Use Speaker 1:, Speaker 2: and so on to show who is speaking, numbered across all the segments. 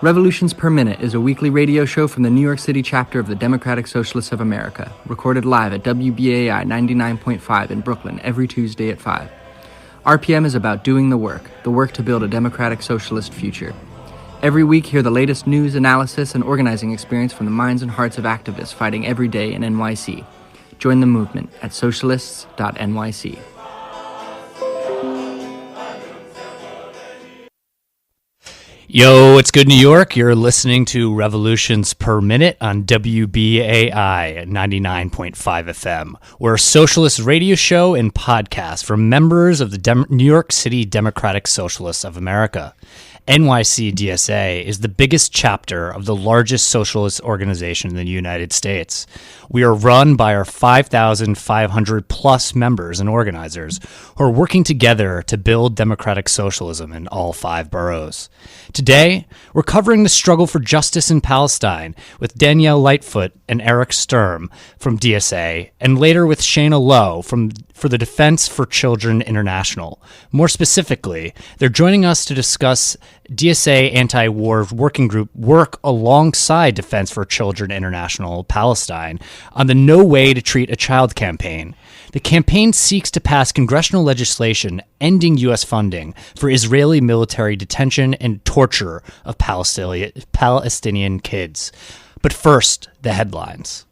Speaker 1: Revolutions Per Minute is a weekly radio show from the New York City chapter of the Democratic Socialists of America, recorded live at WBAI 99.5 in Brooklyn every Tuesday at 5. RPM is about doing the work to build a democratic socialist future. Every week, hear the latest news, analysis, and organizing experience from the minds and hearts of activists fighting every day in NYC. Join the movement at socialists.nyc.
Speaker 2: Yo, it's good New York. You're listening to Revolutions Per Minute on WBAI 99.5 FM. We're a socialist radio show and podcast for members of the New York City Democratic Socialists of America. NYC DSA is the biggest chapter of the largest socialist organization in the United States. We are run by our 5,500 plus members and organizers who are working together to build democratic socialism in all 5 boroughs. Today, we're covering the struggle for justice in Palestine with Danielle Lightfoot and Eric Sturm from DSA, and later with Shaina Low for the Defense for Children International. More specifically, they're joining us to discuss DSA Anti-War Working Group work alongside Defense for Children International Palestine on the No Way to Treat a Child campaign. The campaign seeks to pass congressional legislation ending U.S. funding for Israeli military detention and torture of Palestinian kids. But first, the headlines.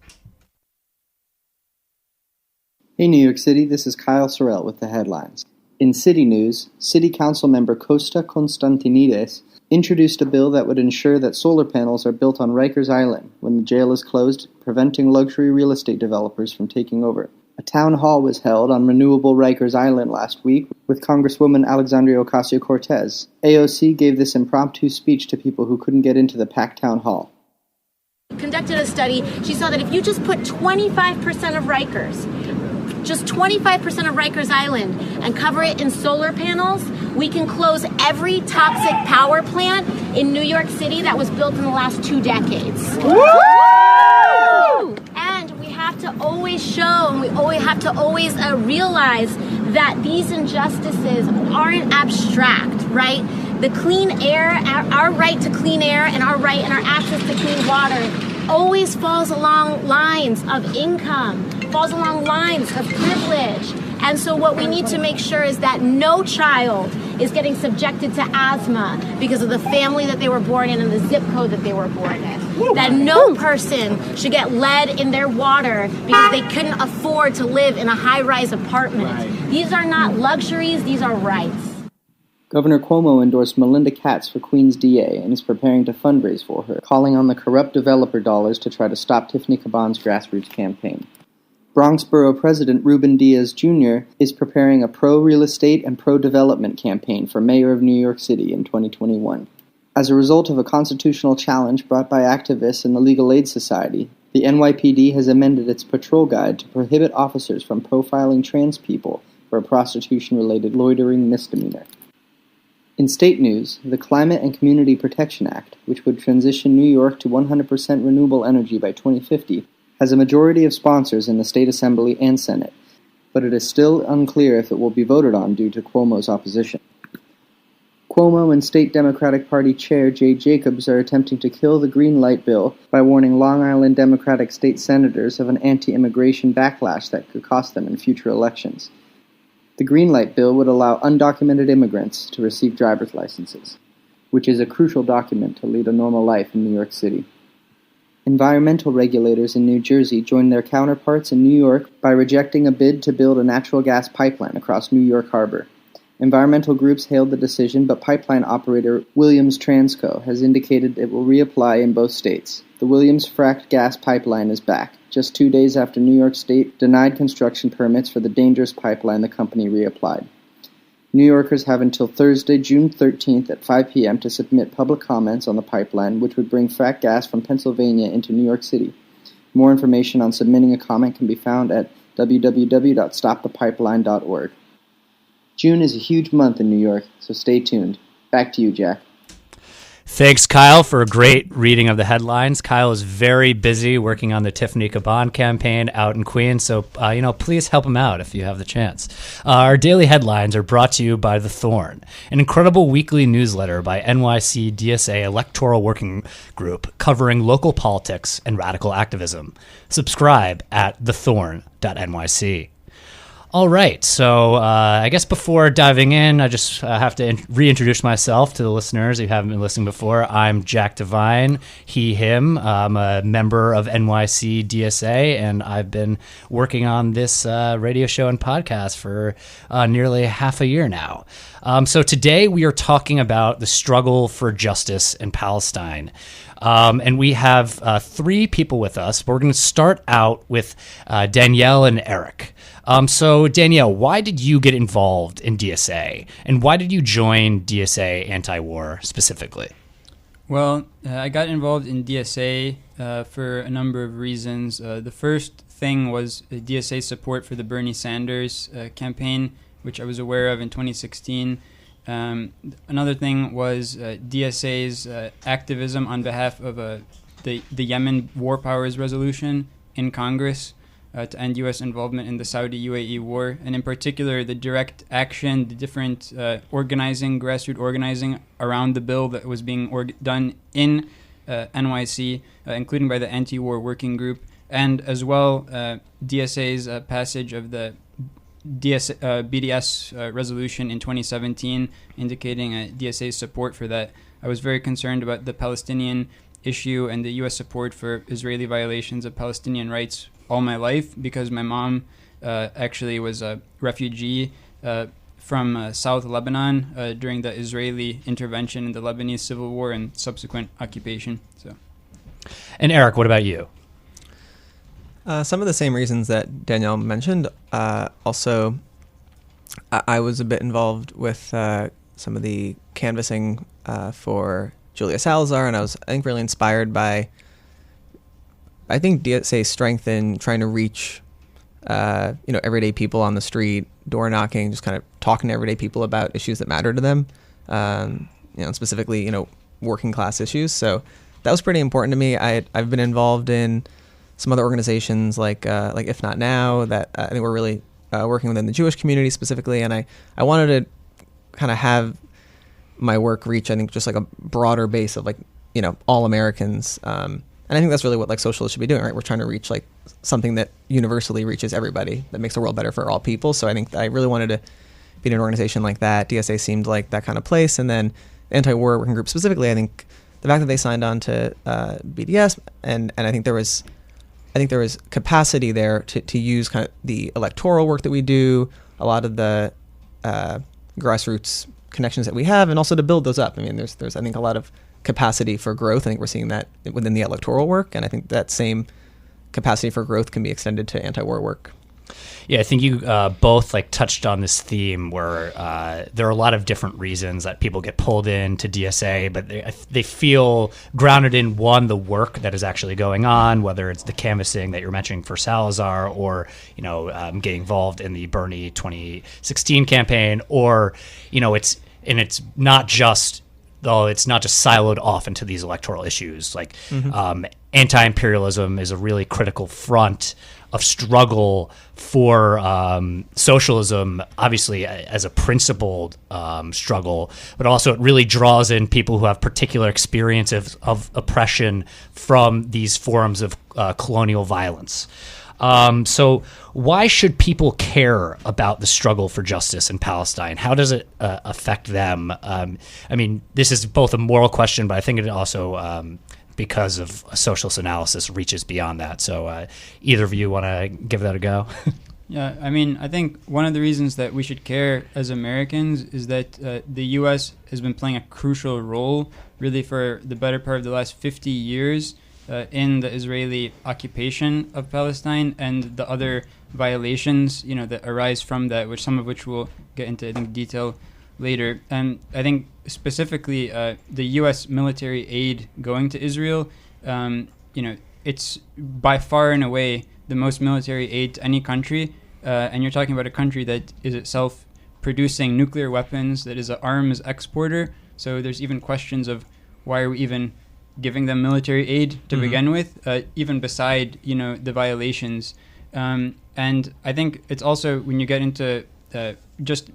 Speaker 3: Hey New York City, this is Kyle Sorrell with the headlines. In city news, City Council member Costa Constantinides introduced a bill that would ensure that solar panels are built on Rikers Island when the jail is closed, preventing luxury real estate developers from taking over. A town hall was held on renewable Rikers Island last week with Congresswoman Alexandria Ocasio-Cortez. AOC gave this impromptu speech to people who couldn't get into the packed town hall.
Speaker 4: Conducted a study. She saw that if you just put 25% of Rikers, just 25% of Rikers Island, and cover it in solar panels, we can close every toxic power plant in New York City that was built in the last 2 decades. Woo! And we have to always show, and we always have to realize that these injustices aren't abstract, right? The clean air, our right to clean air and our right and our access to clean water always falls along lines of income, falls along lines of privilege. And so what we need to make sure is that no child is getting subjected to asthma because of the family that they were born in and the zip code that they were born in. That no person should get lead in their water because they couldn't afford to live in a high-rise apartment. Right. These are not luxuries, these are rights.
Speaker 3: Governor Cuomo endorsed Melinda Katz for Queens DA and is preparing to fundraise for her, calling on the corrupt developer dollars to try to stop Tiffany Caban's grassroots campaign. Bronx Borough President Ruben Diaz Jr. is preparing a pro-real estate and pro-development campaign for mayor of New York City in 2021. As a result of a constitutional challenge brought by activists in the Legal Aid Society, the NYPD has amended its patrol guide to prohibit officers from profiling trans people for a prostitution-related loitering misdemeanor. In state news, the Climate and Community Protection Act, which would transition New York to 100% renewable energy by 2050, has a majority of sponsors in the State Assembly and Senate, but it is still unclear if it will be voted on due to Cuomo's opposition. Cuomo and State Democratic Party Chair Jay Jacobs are attempting to kill the Green Light Bill by warning Long Island Democratic state senators of an anti-immigration backlash that could cost them in future elections. The Green Light Bill would allow undocumented immigrants to receive driver's licenses, which is a crucial document to lead a normal life in New York City. Environmental regulators in New Jersey joined their counterparts in New York by rejecting a bid to build a natural gas pipeline across New York Harbor. Environmental groups hailed the decision, but pipeline operator Williams Transco has indicated it will reapply in both states. The Williams fracked gas pipeline is back, just 2 days after New York State denied construction permits for the dangerous pipeline the company reapplied. New Yorkers have until Thursday, June 13th at 5 p.m. to submit public comments on the pipeline, which would bring fracked gas from Pennsylvania into New York City. More information on submitting a comment can be found at www.stopthepipeline.org. June is a huge month in New York, so stay tuned. Back to you, Jack.
Speaker 2: Thanks, Kyle, for a great reading of the headlines. Kyle is very busy working on the Tiffany Caban campaign out in Queens, so please help him out if you have the chance. Our daily headlines are brought to you by The Thorn, an incredible weekly newsletter by NYC DSA Electoral Working Group covering local politics and radical activism. Subscribe at thethorn.nyc. All right, so I guess before diving in, I just have to reintroduce myself to the listeners who haven't been listening before. I'm Jack Devine, he, him. I'm a member of NYC DSA, and I've been working on this radio show and podcast for nearly half a year now. So today we are talking about the struggle for justice in Palestine. And we have three people with us. We're going to start out with Danielle and Eric. So Danielle, why did you get involved in DSA, and why did you join DSA Anti-War specifically?
Speaker 5: Well, I got involved in DSA for a number of reasons. The first thing was DSA support for the Bernie Sanders campaign, which I was aware of in 2016. Another thing was DSA's activism on behalf of the Yemen War Powers Resolution in Congress to end U.S. involvement in the Saudi-UAE war, and in particular the direct action, the different grassroots organizing around the bill that was being done in NYC, including by the Anti-War Working Group, and as well DSA's passage of the BDS resolution in 2017, indicating DSA's support for that. I was very concerned about the Palestinian issue and the U.S. support for Israeli violations of Palestinian rights all my life, because my mom actually was a refugee from South Lebanon during the Israeli intervention in the Lebanese civil war and subsequent occupation.
Speaker 2: And Eric, what about you?
Speaker 6: Some of the same reasons that Danielle mentioned. Also, I was a bit involved with some of the canvassing for Julia Salazar, and I was, I think, really inspired by, I think, DSA's strength in trying to reach, everyday people on the street, door knocking, just kind of talking to everyday people about issues that matter to them, specifically, working class issues. So that was pretty important to me. I've been involved in some other organizations like If Not Now that I think we're really working within the Jewish community specifically, and I wanted to kind of have my work reach, I think, just like a broader base of all Americans. And I think that's really what socialists should be doing, right? We're trying to reach something that universally reaches everybody, that makes the world better for all people. So I think I really wanted to be in an organization like that. DSA seemed like that kind of place. And then Anti-War Working Group specifically, I think the fact that they signed on to BDS, and I think there was capacity there to use kind of the electoral work that we do, a lot of the grassroots connections that we have, and also to build those up. I mean, there's I think a lot of capacity for growth. I think we're seeing that within the electoral work, and I think that same capacity for growth can be extended to anti-war work.
Speaker 2: Yeah, I think you both touched on this theme where there are a lot of different reasons that people get pulled into DSA, but they feel grounded in, one, the work that is actually going on, whether it's the canvassing that you're mentioning for Salazar, or getting involved in the Bernie 2016 campaign, or it's not just siloed off into these electoral issues. Anti-imperialism is a really critical front of struggle for socialism, obviously as a principled struggle, but also it really draws in people who have particular experiences of oppression from these forms of colonial violence. So why should people care about the struggle for justice in Palestine? How does it affect them? This is both a moral question, but I think it also, because of a socialist analysis, reaches beyond that. So either of you want to give that a go?
Speaker 5: Yeah, I think one of the reasons that we should care as Americans is that the U.S. has been playing a crucial role really for the better part of the last 50 years in the Israeli occupation of Palestine and the other violations, that arise from that, some of which we'll get into, I think, detail later. And I think specifically the U.S. military aid going to Israel, it's by far and away the most military aid to any country. And you're talking about a country that is itself producing nuclear weapons, that is an arms exporter. So there's even questions of why are we even giving them military aid to begin with, even beside, the violations. And I think it's also, when you get into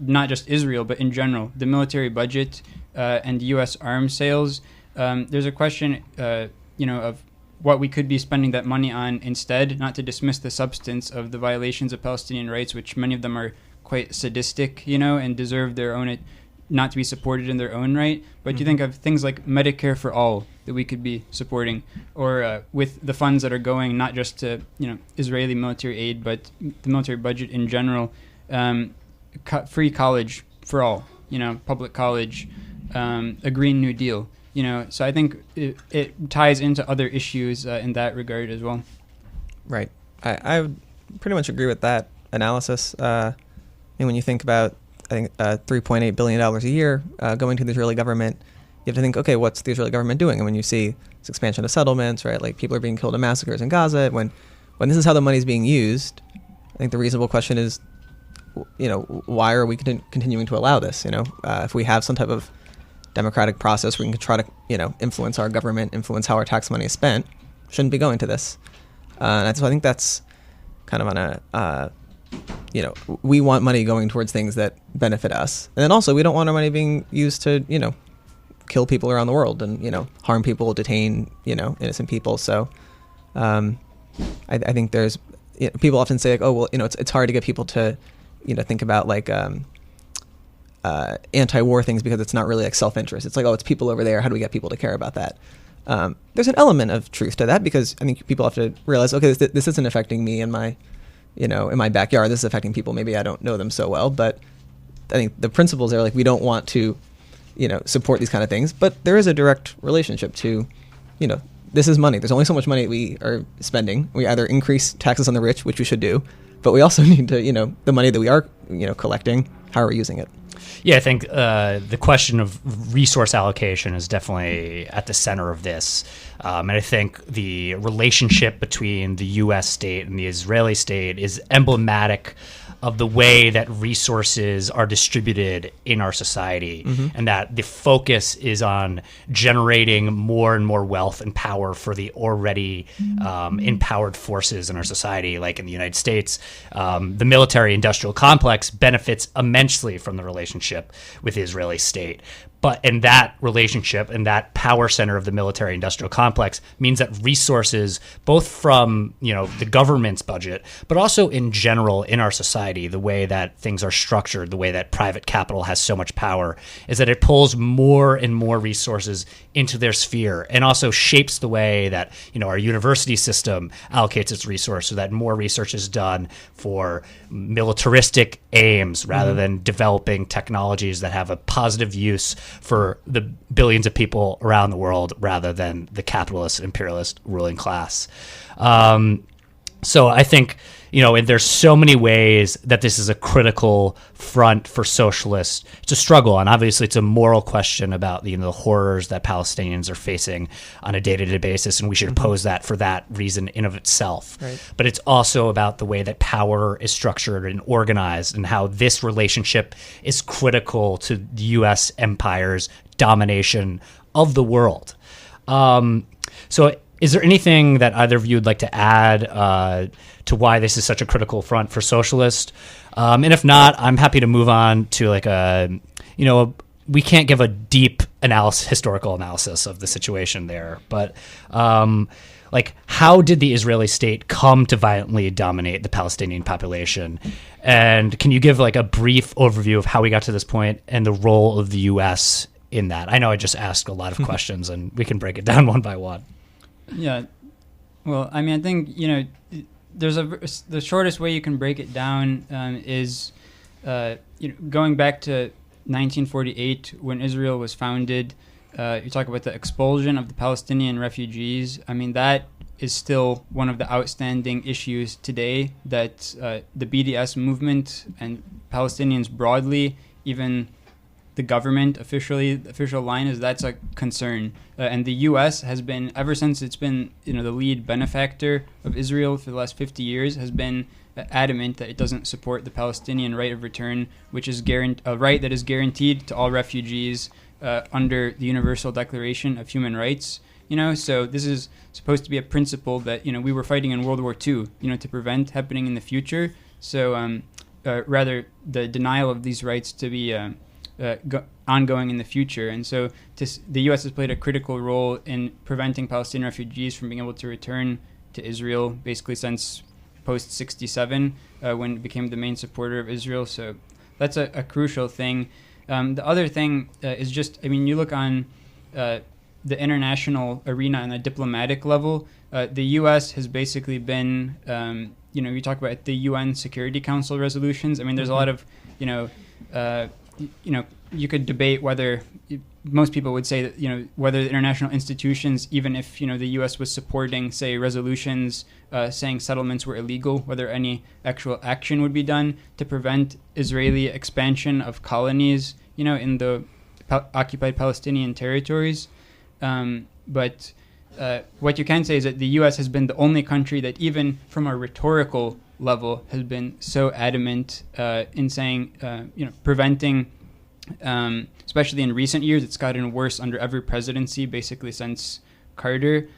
Speaker 5: not just Israel, but in general, the military budget and U.S. arms sales, there's a question, of what we could be spending that money on instead, not to dismiss the substance of the violations of Palestinian rights, which many of them are quite sadistic, and deserve their own, not to be supported in their own right. But you think of things like Medicare for all that we could be supporting, or with the funds that are going not just to, Israeli military aid, but the military budget in general, free college for all, public college, a Green New Deal. So I think it ties into other issues in that regard as well.
Speaker 6: Right. I would pretty much agree with that analysis. When you think about, I think, $3.8 billion a year going to the Israeli government, you have to think, okay, what's the Israeli government doing? And when you see this expansion of settlements, right, like people are being killed in massacres in Gaza, when this is how the money is being used, I think the reasonable question is, why are we continuing to allow this? If we have some type of democratic process where we can try to, influence our government, influence how our tax money is spent, shouldn't be going to this. And so I think that's kind of on a, we want money going towards things that benefit us. And then also we don't want our money being used to, kill people around the world and, harm people, detain, innocent people. So I think there's, people often say, like, oh, well, it's hard to get people to, think about like anti-war things because it's not really like self-interest. It's like, oh, it's people over there. How do we get people to care about that? There's an element of truth to that, because I think people have to realize, okay, this isn't affecting me in my, in my backyard. This is affecting people. Maybe I don't know them so well, but I think the principles are like, we don't want to, support these kind of things, but there is a direct relationship to, this is money. There's only so much money we are spending. We either increase taxes on the rich, which we should do, but we also need to, the money that we are, collecting, how are we using it?
Speaker 2: Yeah, I think the question of resource allocation is definitely at the center of this. And I think the relationship between the U.S. state and the Israeli state is emblematic of the way that resources are distributed in our society, and that the focus is on generating more and more wealth and power for the already empowered forces in our society. Like in the United States, the military-industrial complex benefits immensely from the relationship with the Israeli state. But in that relationship and that power center of the military-industrial complex means that resources, both from the government's budget, but also in general in our society, the way that things are structured, the way that private capital has so much power, is that it pulls more and more resources into their sphere, and also shapes the way that our university system allocates its resources, so that more research is done for militaristic aims rather than developing technologies that have a positive use for the billions of people around the world rather than the capitalist, imperialist ruling class. So I think, and there's so many ways that this is a critical front for socialists to struggle on. Obviously, it's a moral question about the horrors that Palestinians are facing on a day-to-day basis, and we should oppose that for that reason in of itself. Right. But it's also about the way that power is structured and organized, and how this relationship is critical to the U.S. empire's domination of the world. So is there anything that either of you would like to add to why this is such a critical front for socialists? And if not, I'm happy to move on to we can't give a deep historical analysis of the situation there, but how did the Israeli state come to violently dominate the Palestinian population? And can you give a brief overview of how we got to this point and the role of the U.S. in that? I know I just asked a lot of questions, and we can break it down one by one.
Speaker 5: Yeah, well, I mean, I think there's the shortest way you can break it down is going back to 1948 when Israel was founded. You talk about the expulsion of the Palestinian refugees. I mean, that is still one of the outstanding issues today that the BDS movement and Palestinians broadly, even the government officially, the official line is that's a concern. And the U.S. has been, ever since it's been the lead benefactor of Israel for the last 50 years, has been adamant that it doesn't support the Palestinian right of return, which is a right that is guaranteed to all refugees under the Universal Declaration of Human Rights. So this is supposed to be a principle that we were fighting in World War II, to prevent happening in the future. So rather the denial of these rights to be ongoing in the future. And so the U.S. has played a critical role in preventing Palestinian refugees from being able to return to Israel, basically since post-67, when it became the main supporter of Israel. So that's a crucial thing. The other thing is just, you look on the international arena on a diplomatic level, the U.S. has basically been, you talk about the UN Security Council resolutions. There's a lot of, you could debate whether, most people would say that, whether the international institutions, even if, the U.S. was supporting, say, resolutions saying settlements were illegal, whether any actual action would be done to prevent Israeli expansion of colonies, in the occupied Palestinian territories. But what you can say is that the U.S. has been the only country that, even from a rhetorical level, has been so adamant in saying, preventing, especially in recent years, it's gotten worse under every presidency, basically since Carter,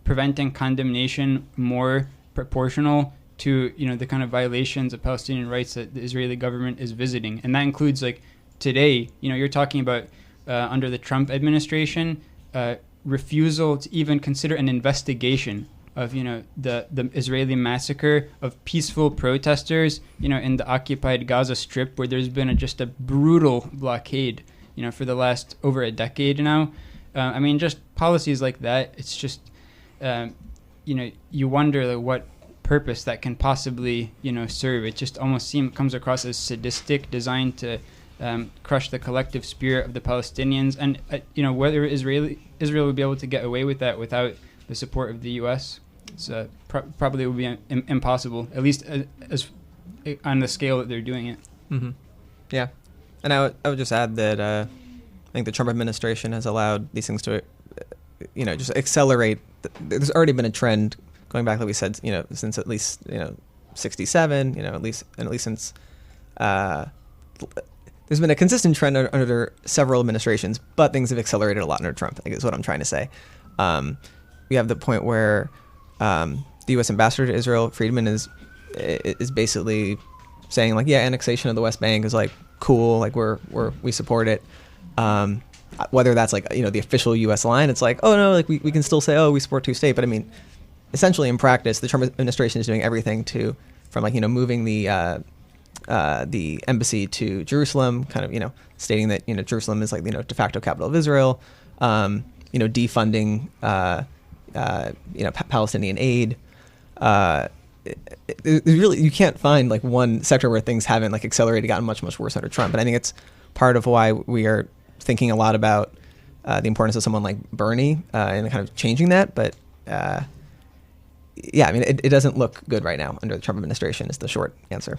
Speaker 5: preventing condemnation more proportional to, the kind of violations of Palestinian rights that the Israeli government is visiting. And that includes, like, today, you're talking about under the Trump administration, refusal to even consider an investigation of, the Israeli massacre of peaceful protesters, in the occupied Gaza Strip, where there's been just a brutal blockade, for the last over a decade now. Just policies like that, it's just, you wonder, like, what purpose that can possibly, serve. It just almost comes across as sadistic, designed to crush the collective spirit of the Palestinians. And, whether Israel would be able to get away with that without the support of the U.S., so probably would be impossible, at least as on the scale that they're doing it.
Speaker 6: Mm-hmm. Yeah. And I would just add that I think the Trump administration has allowed these things to, just accelerate. There's already been a trend going back, like we said, since at least, 67, at least since there's been a consistent trend under several administrations, but things have accelerated a lot under Trump, I think is what I'm trying to say. We have the point where the U.S. ambassador to Israel, Friedman, is basically saying, like, yeah, annexation of the West Bank is, like, cool, like we support it. Whether that's, like, the official U.S. line, it's like, oh no, like we can still say, oh, we support two-state, but essentially in practice, the Trump administration is doing everything from moving the embassy to Jerusalem, kind of, stating that, Jerusalem is, like, de facto capital of Israel, defunding, Palestinian aid. Really, you can't find, like, one sector where things haven't, like, accelerated, gotten much, much worse under Trump. And I think it's part of why we are thinking a lot about the importance of someone like Bernie and kind of changing that. But it doesn't look good right now under the Trump administration is the short answer.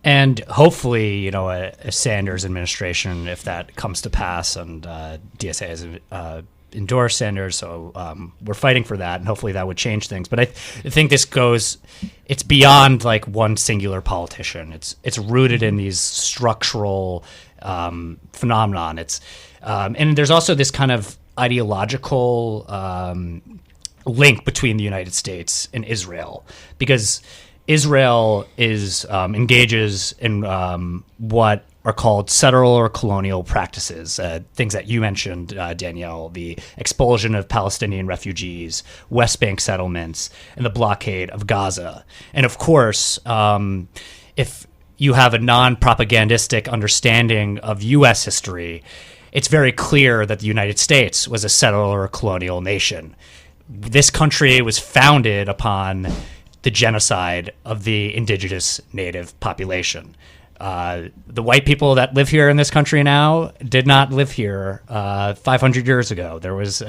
Speaker 2: And hopefully, a Sanders administration, if that comes to pass, and DSA has endorsed Sanders, so we're fighting for that, and hopefully that would change things. But I think it's beyond, like, one singular politician. It's rooted in these structural phenomenon. And there's also this kind of ideological link between the United States and Israel, because Israel engages in what are called settler or colonial practices, things that you mentioned, Danielle, the expulsion of Palestinian refugees, West Bank settlements, and the blockade of Gaza. And of course, if you have a non-propagandistic understanding of U.S. history, it's very clear that the United States was a settler or colonial nation. This country was founded upon the genocide of the indigenous native population. The white people that live here in this country now did not live here 500 years ago. There was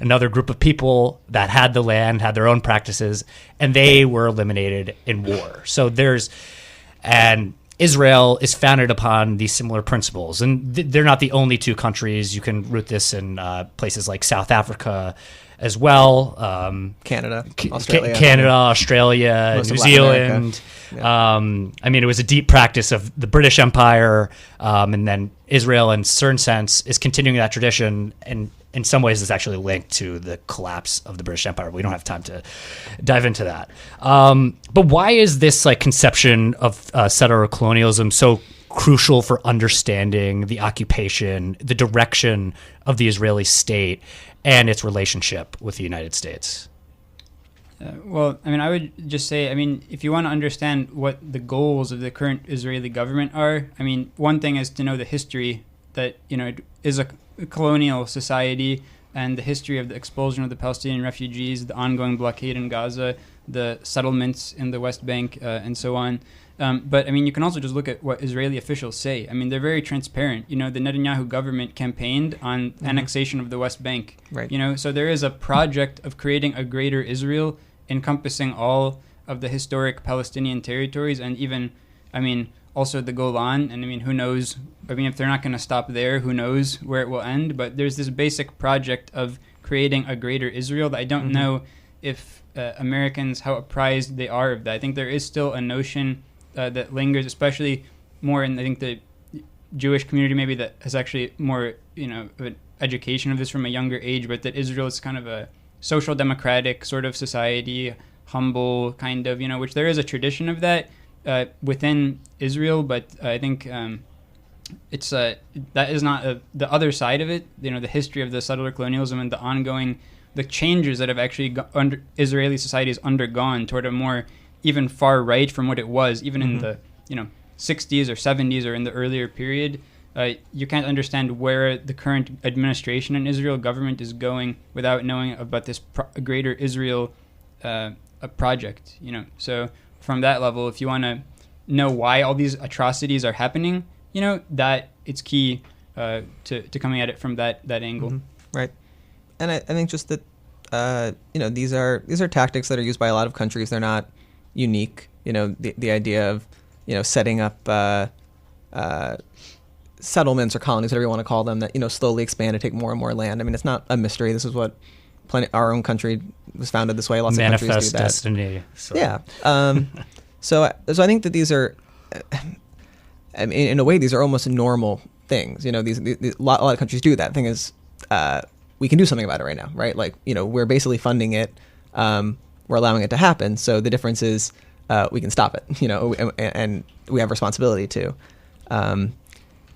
Speaker 2: another group of people that had the land, had their own practices, and they were eliminated in war. So and Israel is founded upon these similar principles. And they're not the only two countries. You can root this in places like South Africa as well.
Speaker 6: Canada,
Speaker 2: Australia,
Speaker 6: Most
Speaker 2: New
Speaker 6: of Latin
Speaker 2: Zealand.
Speaker 6: America.
Speaker 2: I mean, it was a deep practice of the British Empire, and then Israel, in a certain sense, is continuing that tradition, and in some ways it's actually linked to the collapse of the British Empire. We don't have time to dive into that. But why is this like conception of settler colonialism so crucial for understanding the occupation, the direction of the Israeli state, and its relationship with the United States?
Speaker 5: Well, I mean, I would just say, I mean, if you want to understand what the goals of the current Israeli government are, I mean, one thing is to know the history that, you know, it is a colonial society, and the history of the expulsion of the Palestinian refugees, the ongoing blockade in Gaza, the settlements in the West Bank, and so on. But I mean, you can also just look at what Israeli officials say. I mean, they're very transparent. You know, the Netanyahu government campaigned on annexation of the West Bank.
Speaker 6: Right.
Speaker 5: You know, so there is a project of creating a greater Israel encompassing all of the historic Palestinian territories, and even, I mean, also the Golan. And I mean, who knows? I mean, if they're not going to stop there, who knows where it will end? But there's this basic project of creating a greater Israel that I don't know if Americans, how apprised they are of that. I think there is still a notion that lingers, especially more in, I think, the Jewish community, maybe, that has actually more, you know, an education of this from a younger age, but that Israel is kind of a social democratic sort of society, humble kind of, you know, which there is a tradition of that within Israel, but I think it's that is not the other side of it, you know, the history of the settler colonialism and the ongoing, the changes that have actually Israeli society has undergone toward a more even far right from what it was, even in the, you know, 60s or 70s or in the earlier period. You can't understand where the current administration in Israel, government, is going without knowing about this greater Israel a project, you know. So from that level, if you want to know why all these atrocities are happening, you know, that it's key to coming at it from that angle.
Speaker 6: Right. And I think just that, you know, these are tactics that are used by a lot of countries. They're not unique. You know, the idea of, you know, setting up settlements or colonies, whatever you want to call them, that, you know, slowly expand to take more and more land. I mean, it's not a mystery. This is what our own country was founded this way. Lots of countries do that.
Speaker 2: Destiny. So.
Speaker 6: Yeah. So I think that these are, I mean, in a way, these are almost normal things. You know, these a lot of countries do that. Thing is, we can do something about it right now, right? Like, you know, we're basically funding it. We're allowing it to happen. So the difference is we can stop it, you know, and we have responsibility to.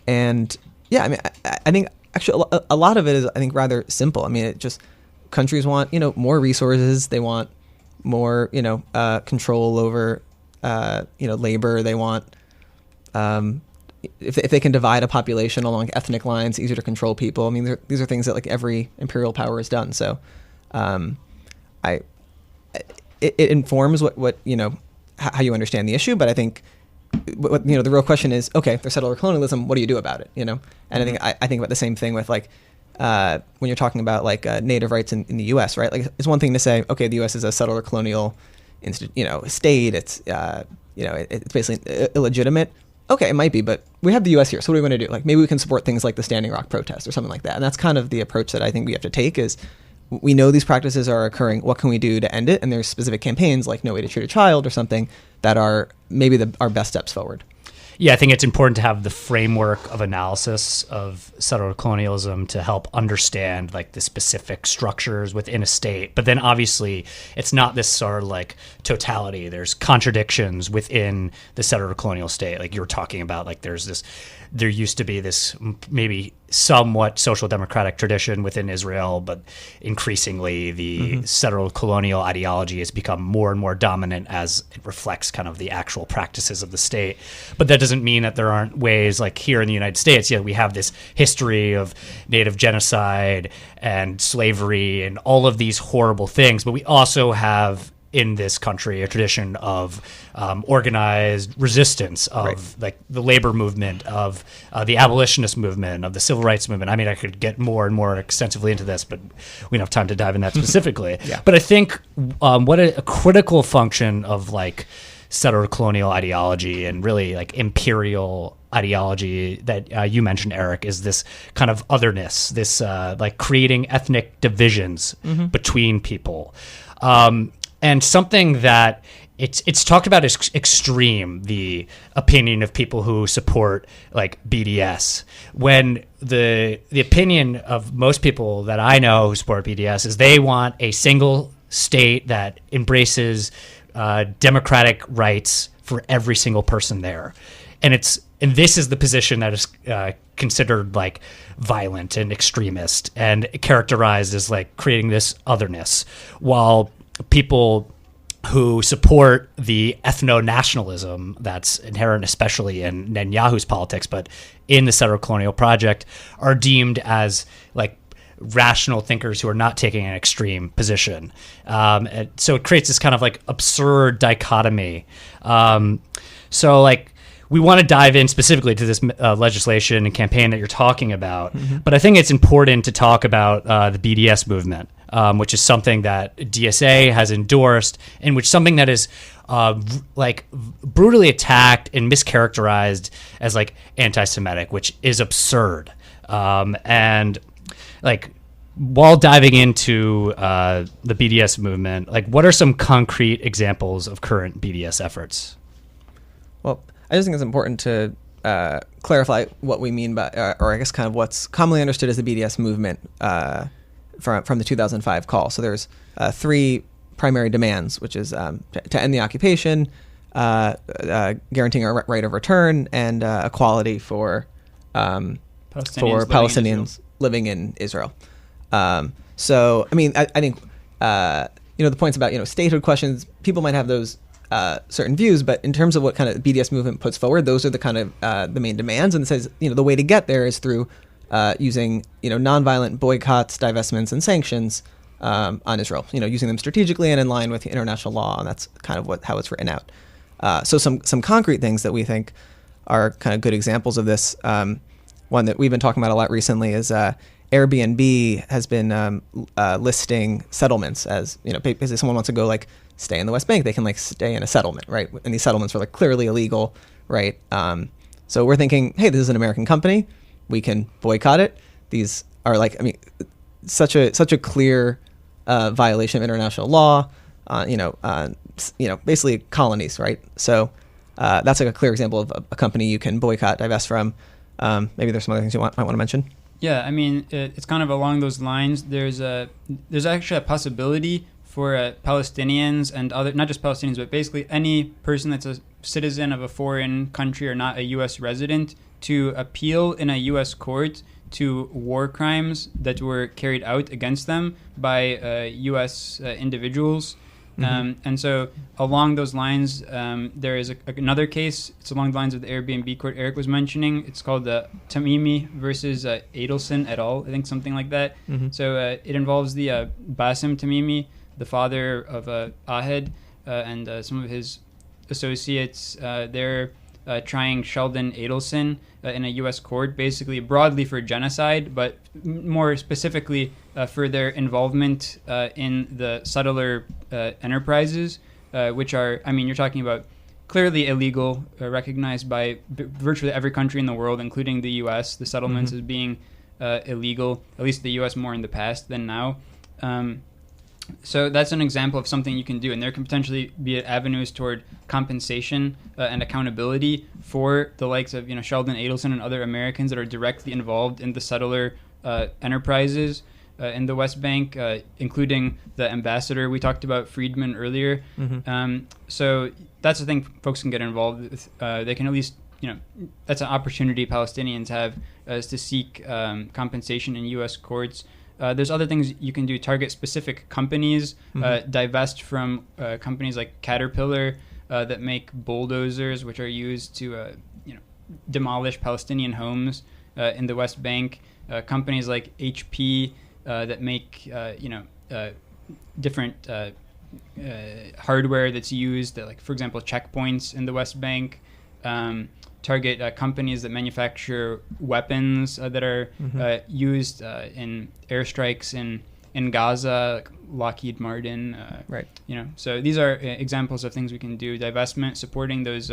Speaker 6: And yeah, I mean, I think actually a lot of it is, I think, rather simple. I mean, it just, countries want, you know, more resources. They want more, you know, control over, you know, labor. They want, if they can divide a population along ethnic lines, easier to control people. I mean, these are things that like every imperial power has done. So, it informs what you know, how you understand the issue. But I think, what, you know, the real question is, okay, if there's settler colonialism, what do you do about it? You know, and I think about the same thing with like when you're talking about like native rights in the U.S., right? Like, it's one thing to say, okay, the U.S. is a settler colonial, you know, state. It's you know, it's basically illegitimate. Okay, it might be, but we have the U.S. here, so what are we going to do? Like, maybe we can support things like the Standing Rock protest or something like that. And that's kind of the approach that I think we have to take is, we know these practices are occurring. What can we do to end it? And there's specific campaigns like No Way to Treat a Child or something that are maybe our best steps forward.
Speaker 2: Yeah, I think it's important to have the framework of analysis of settler colonialism to help understand like the specific structures within a state. But then obviously it's not this sort of like totality. There's contradictions within the settler colonial state. Like you were talking about, like there used to be this maybe somewhat social democratic tradition within Israel, but increasingly the settler colonial ideology has become more and more dominant as it reflects kind of the actual practices of the state. But that doesn't mean that there aren't ways, like here in the United States, we have this history of native genocide and slavery and all of these horrible things, but we also have in this country a tradition of organized resistance of like the labor movement, of the abolitionist movement, of the civil rights movement. I mean, I could get more and more extensively into this, but we don't have time to dive in that specifically. But I think what a critical function of like settler colonial ideology and really like imperial ideology that you mentioned, Eric, is this kind of otherness, this like creating ethnic divisions between people. And something that it's talked about as extreme, the opinion of people who support like BDS, when the opinion of most people that I know who support BDS is they want a single state that embraces democratic rights for every single person there. And this is the position that is considered like violent and extremist and characterized as like creating this otherness, while people who support the ethno-nationalism that's inherent especially in Netanyahu's politics, but in the settler colonial project, are deemed as like rational thinkers who are not taking an extreme position. And so it creates this kind of like absurd dichotomy. So like we want to dive in specifically to this legislation and campaign that you're talking about, but I think it's important to talk about the BDS movement, which is something that DSA has endorsed, and which something that is like brutally attacked and mischaracterized as like anti-Semitic, which is absurd. And like while diving into the BDS movement, like what are some concrete examples of current BDS efforts?
Speaker 6: Well, I just think it's important to clarify what we mean by, or I guess kind of what's commonly understood as the BDS movement from the 2005 call. So there's three primary demands, which is to end the occupation, guaranteeing a right of return, and equality for Palestinians living in Israel. So, I mean, I think, the points about, statehood questions, people might have those certain views, but in terms of what kind of BDS movement puts forward, those are the kind of the main demands. And it says, the way to get there is through using, nonviolent boycotts, divestments, and sanctions on Israel, using them strategically and in line with international law. And that's kind of how it's written out. So some concrete things that we think are kind of good examples of this. One that we've been talking about a lot recently is Airbnb has been listing settlements as, basically someone wants to go like stay in the West Bank, they can like stay in a settlement, right? And these settlements are like clearly illegal, right? So we're thinking, hey, this is an American company, we can boycott it. These are like, such a clear violation of international law, basically colonies, right? So that's like a clear example of a company you can boycott, divest from. Maybe there's some other things you might want to mention.
Speaker 5: Yeah, I mean, it's kind of along those lines. There's actually a possibility for Palestinians and other, not just Palestinians, but basically any person that's a citizen of a foreign country or not a U.S. resident to appeal in a U.S. court to war crimes that were carried out against them by U.S. individuals. And so along those lines, there is another case. It's along the lines of the Airbnb court Eric was mentioning. It's called the Tamimi versus Adelson et al., I think something like that. So it involves the Bassem Tamimi, the father of Ahed, and some of his associates. They're trying Sheldon Adelson in a U.S. court, basically broadly for genocide, but more specifically for their involvement in the settler enterprises, which are, you're talking about clearly illegal, recognized by virtually every country in the world, including the U.S., the settlements as being illegal, at least the U.S. more in the past than now. So that's an example of something you can do, and there can potentially be avenues toward compensation and accountability for the likes of Sheldon Adelson and other Americans that are directly involved in the settler enterprises in the West Bank, including the ambassador we talked about, Friedman, earlier. So that's the thing folks can get involved with. They can at least, that's an opportunity Palestinians have, is to seek compensation in U.S. courts. There's other things you can do. Target specific companies, divest from companies like Caterpillar that make bulldozers, which are used to demolish Palestinian homes in the West Bank. Companies like HP that make different hardware that's used, like for example checkpoints in the West Bank. Target companies that manufacture weapons that are used in airstrikes in in Gaza, Lockheed Martin.
Speaker 6: Right.
Speaker 5: So these are examples of things we can do. Divestment, supporting those,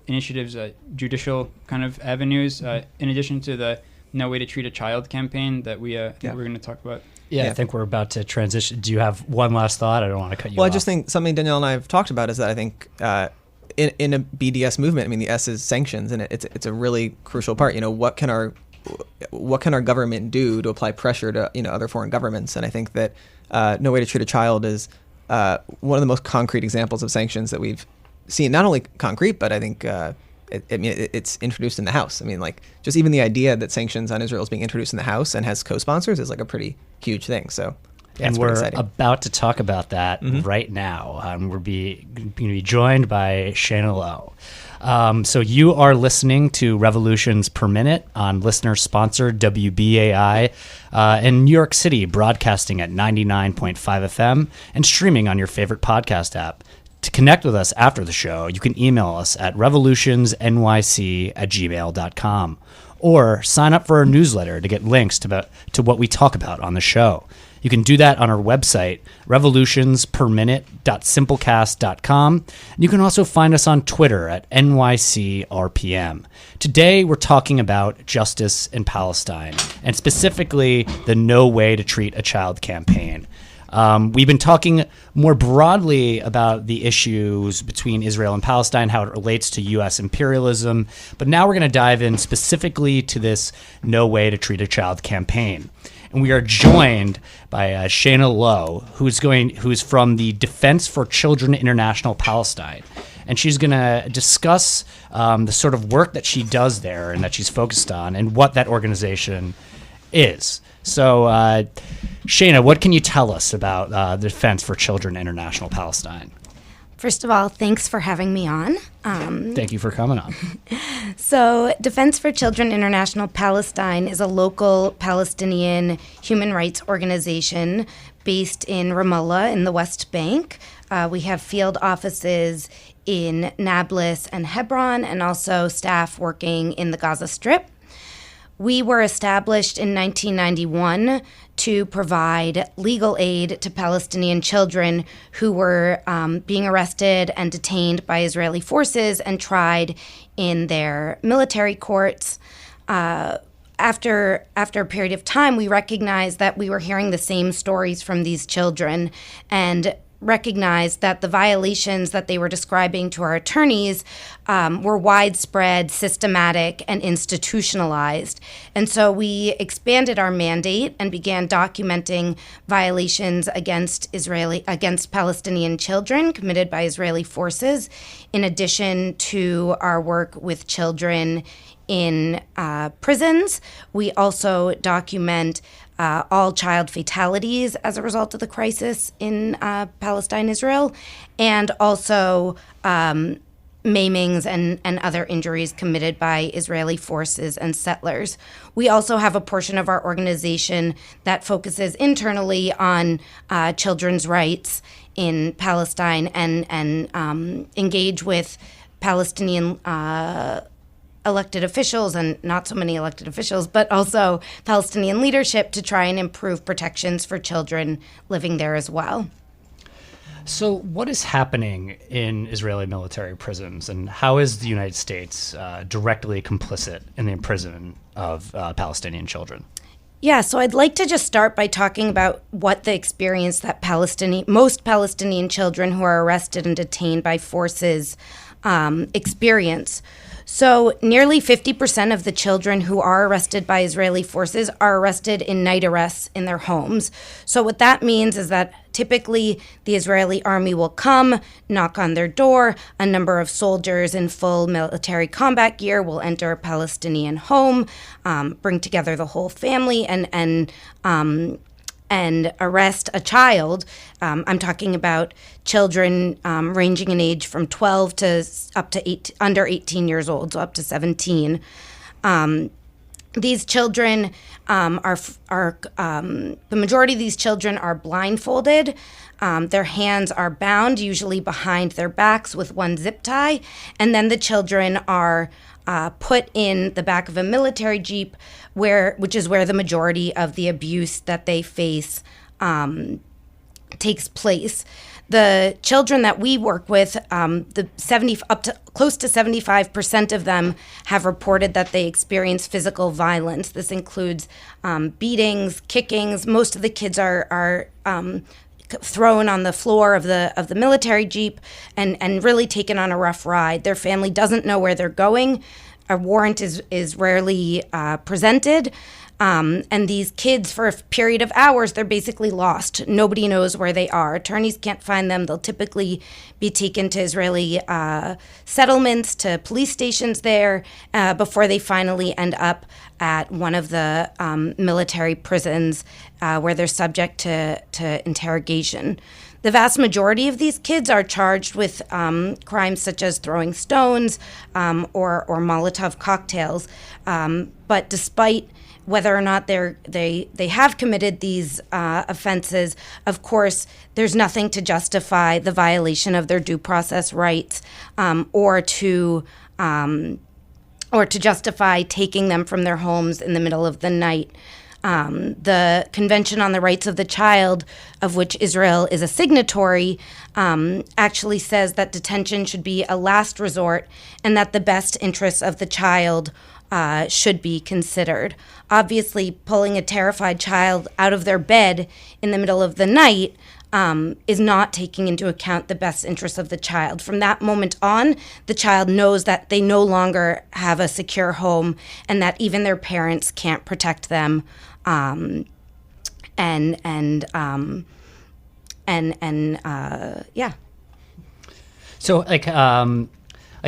Speaker 5: initiatives, judicial kind of avenues, in addition to the No Way to Treat a Child campaign that we're going to talk about.
Speaker 2: Yeah, I think we're about to transition. Do you have one last thought? I don't want to cut you off.
Speaker 6: Well, I just think something Danielle and I have talked about is that I think in a BDS movement, I mean, the S is sanctions, and it's a really crucial part. What can our government do to apply pressure to other foreign governments? And I think that No Way to Treat a Child is one of the most concrete examples of sanctions that we've seen. Not only concrete, but I think it's introduced in the House. I mean, like, just even the idea that sanctions on Israel is being introduced in the House and has co-sponsors is like a pretty huge thing. So,
Speaker 2: and we're about to talk about that right now. We're going to be joined by Shaina Low. So you are listening to Revolutions Per Minute on listener-sponsored WBAI in New York City, broadcasting at 99.5 FM and streaming on your favorite podcast app. To connect with us after the show, you can email us at revolutionsnyc@gmail.com or sign up for our newsletter to get links to what we talk about on the show. You can do that on our website, revolutionsperminute.simplecast.com. And you can also find us on Twitter at NYCRPM. Today, we're talking about justice in Palestine, and specifically the No Way to Treat a Child campaign. We've been talking more broadly about the issues between Israel and Palestine, how it relates to U.S. imperialism, but now we're going to dive in specifically to this No Way to Treat a Child campaign. And we are joined by Shaina Low, who's from the Defense for Children International Palestine. And she's going to discuss the sort of work that she does there and that she's focused on and what that organization is. So, Shaina, what can you tell us about the Defense for Children International Palestine?
Speaker 7: First of all, thanks for having me on.
Speaker 2: Thank you for coming on.
Speaker 7: So, Defense for Children International Palestine is a local Palestinian human rights organization based in Ramallah in the West Bank. We have field offices in Nablus and Hebron, and also staff working in the Gaza Strip. We were established in 1991 to provide legal aid to Palestinian children who were being arrested and detained by Israeli forces and tried in their military courts. After a period of time, we recognized that we were hearing the same stories from these children and recognized that the violations that they were describing to our attorneys were widespread, systematic, and institutionalized. And so we expanded our mandate and began documenting violations against Palestinian children committed by Israeli forces, in addition to our work with children in prisons. We also document all child fatalities as a result of the crisis in Palestine, Israel, and also maimings and other injuries committed by Israeli forces and settlers. We also have a portion of our organization that focuses internally on children's rights in Palestine and engage with Palestinian elected officials, and not so many elected officials, but also Palestinian leadership to try and improve protections for children living there as well.
Speaker 2: So what is happening in Israeli military prisons, and how is the United States directly complicit in the imprisonment of Palestinian children?
Speaker 7: Yeah, so I'd like to just start by talking about what the experience that most Palestinian children who are arrested and detained by forces experience. So nearly 50% of the children who are arrested by Israeli forces are arrested in night arrests in their homes. So what that means is that typically the Israeli army will come, knock on their door, a number of soldiers in full military combat gear will enter a Palestinian home, bring together the whole family, and arrest a child. I'm talking about children ranging in age from 12 to up to under 18 years old, so up to 17. These children the majority of these children are blindfolded. Their hands are bound, usually behind their backs with one zip tie, and then the children are put in the back of a military jeep, which is where the majority of the abuse that they face takes place. The children that we work with, up to close to 75% of them have reported that they experience physical violence. This includes beatings, kickings. Most of the kids are thrown on the floor of the military jeep and really taken on a rough ride. Their family doesn't know where they're going. A warrant is rarely presented. And these kids, for a period of hours, they're basically lost. Nobody knows where they are. Attorneys can't find them. They'll typically be taken to Israeli settlements, to police stations there, before they finally end up at one of the military prisons where they're subject to interrogation. The vast majority of these kids are charged with crimes such as throwing stones or Molotov cocktails. But despite whether or not they have committed these offenses, of course, there's nothing to justify the violation of their due process rights, or to justify taking them from their homes in the middle of the night. The Convention on the Rights of the Child, of which Israel is a signatory, actually says that detention should be a last resort and that the best interests of the child should be considered. Obviously, pulling a terrified child out of their bed in the middle of the night is not taking into account the best interests of the child. From that moment on, the child knows that they no longer have a secure home and that even their parents can't protect them. Yeah.
Speaker 2: So,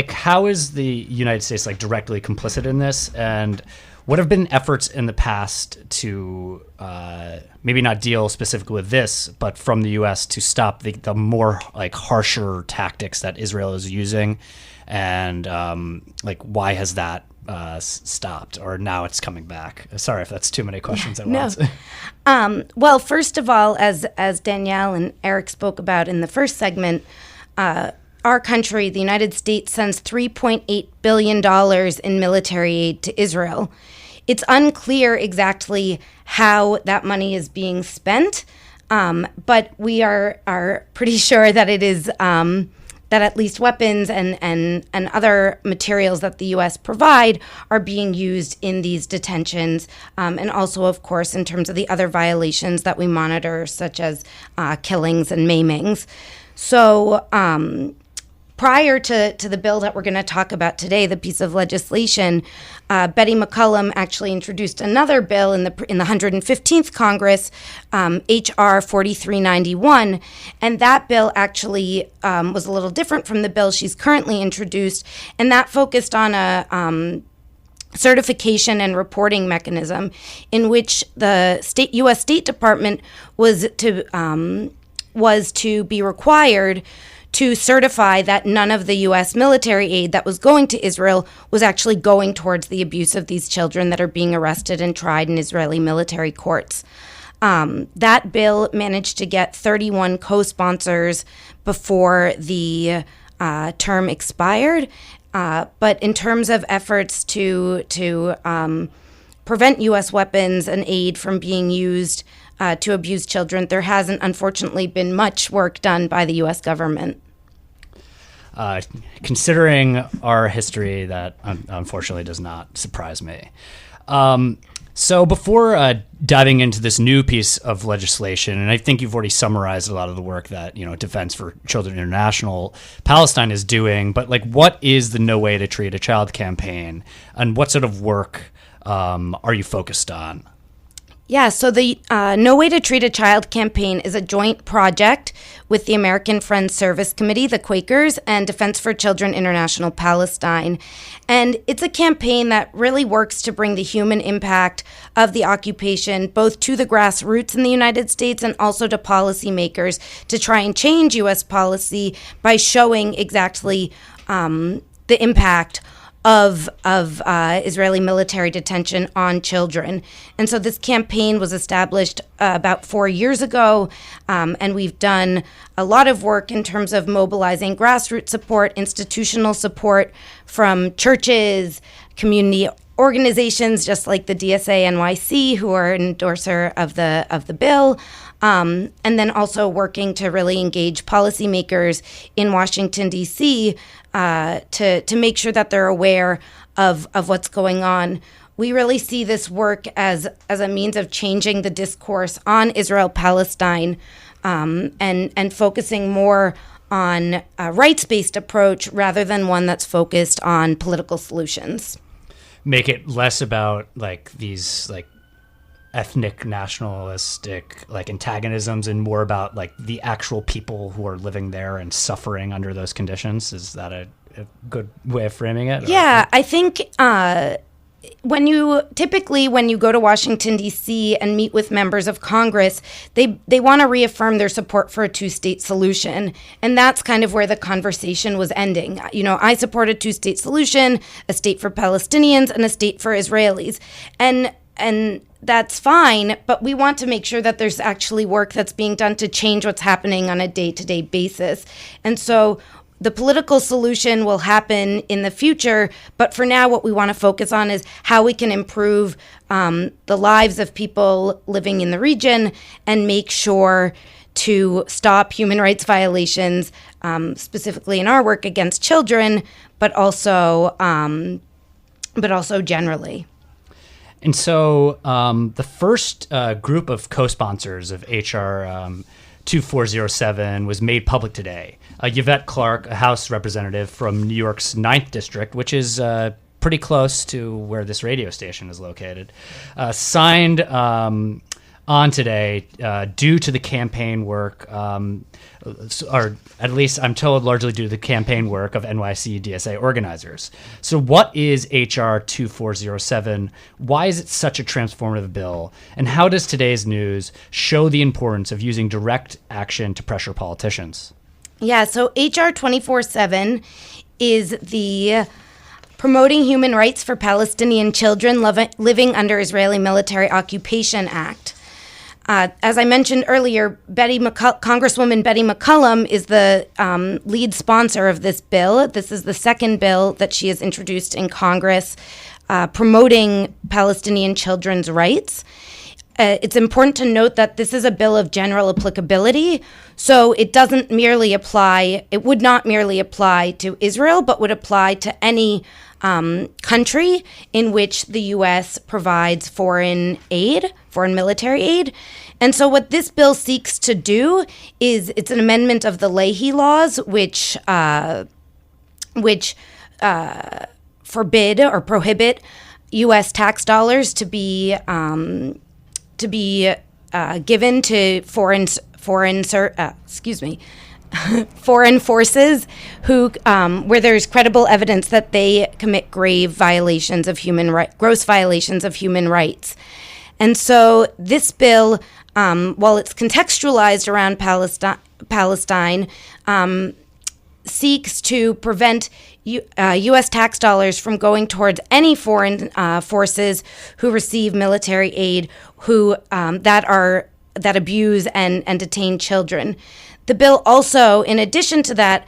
Speaker 2: how is the United States directly complicit in this, and what have been efforts in the past to maybe not deal specifically with this, but from the U.S. to stop the more harsher tactics that Israel is using, and why has that stopped, or now it's coming back? Sorry if that's too many questions at once.
Speaker 7: Well, first of all, as Danielle and Eric spoke about in the first segment, our country, the United States, sends $3.8 billion in military aid to Israel. It's unclear exactly how that money is being spent, but we are pretty sure that it is that at least weapons and other materials that the U.S. provide are being used in these detentions, and also, of course, in terms of the other violations that we monitor, such as killings and maimings. So prior to the bill that we're going to talk about today, the piece of legislation, Betty McCollum actually introduced another bill in the 115th Congress, H.R. 4391, and that bill actually was a little different from the bill she's currently introduced, and that focused on a certification and reporting mechanism in which the U.S. State Department was to be required to certify that none of the U.S. military aid that was going to Israel was actually going towards the abuse of these children that are being arrested and tried in Israeli military courts. That bill managed to get 31 co-sponsors before the term expired. But in terms of efforts to prevent U.S. weapons and aid from being used to abuse children, there hasn't, unfortunately, been much work done by the U.S. government.
Speaker 2: Considering our history, that unfortunately does not surprise me. So before diving into this new piece of legislation, and I think you've already summarized a lot of the work that Defense for Children International Palestine is doing, but what is the No Way to Treat a Child campaign, and what sort of work are you focused on?
Speaker 7: Yeah, so the No Way to Treat a Child campaign is a joint project with the American Friends Service Committee, the Quakers, and Defense for Children International Palestine. And it's a campaign that really works to bring the human impact of the occupation both to the grassroots in the United States and also to policymakers to try and change U.S. policy by showing exactly the impact of Israeli military detention on children. And so this campaign was established about 4 years ago, and we've done a lot of work in terms of mobilizing grassroots support, institutional support from churches, community organizations, just like the DSA NYC, who are an endorser of the bill, and then also working to really engage policymakers in Washington, D.C., to make sure that they're aware of what's going on. We really see this work as a means of changing the discourse on Israel-Palestine, and focusing more on a rights-based approach rather than one that's focused on political solutions.
Speaker 2: Make it less about like these like ethnic nationalistic like antagonisms and more about like the actual people who are living there and suffering under those conditions. Is that a good way of framing it?
Speaker 7: Yeah, I think when you go to Washington, D.C. and meet with members of Congress, they want to reaffirm their support for a two-state solution. And that's kind of where the conversation was ending. You know, I support a two-state solution, a state for Palestinians and a state for Israelis. And that's fine, but we want to make sure that there's actually work that's being done to change what's happening on a day-to-day basis. And so the political solution will happen in the future, but for now, what we want to focus on is how we can improve the lives of people living in the region and make sure to stop human rights violations, specifically in our work against children, but also generally.
Speaker 2: And so the first group of co-sponsors of H.R. 2407 was made public today. Yvette Clarke, a House representative from New York's 9th District, which is pretty close to where this radio station is located, signed on today due to the campaign work, or at least I'm told largely due to the campaign work of NYC DSA organizers. So what is H.R. 2407? Why is it such a transformative bill? And how does today's news show the importance of using direct action to pressure politicians?
Speaker 7: Yeah, so H.R. 2407 is the Promoting Human Rights for Palestinian Children Living Under Israeli Military Occupation Act. As I mentioned earlier, Congresswoman Betty McCollum is the lead sponsor of this bill. This is the second bill that she has introduced in Congress promoting Palestinian children's rights. It's important to note that this is a bill of general applicability, so it would not merely apply to Israel, but would apply to any country in which the U.S. provides foreign military aid. And so what this bill seeks to do is it's an amendment of the Leahy laws, which forbid or prohibit U.S. tax dollars to be given to foreign forces who where there's credible evidence that they commit gross violations of human rights. And so this bill, while it's contextualized around Palestine, seeks to prevent U.S. tax dollars from going towards any foreign forces who receive military aid that abuse and detain children. The bill also, in addition to that,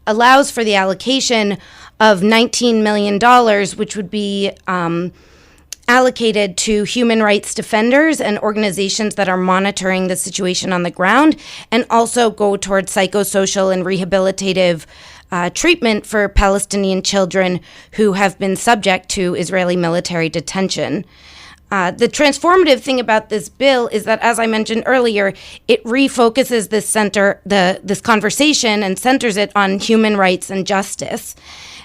Speaker 7: allows for the allocation of $19 million, which would be allocated to human rights defenders and organizations that are monitoring the situation on the ground, and also go towards psychosocial and rehabilitative treatment for Palestinian children who have been subject to Israeli military detention. The transformative thing about this bill is that, as I mentioned earlier, it refocuses this conversation and centers it on human rights and justice.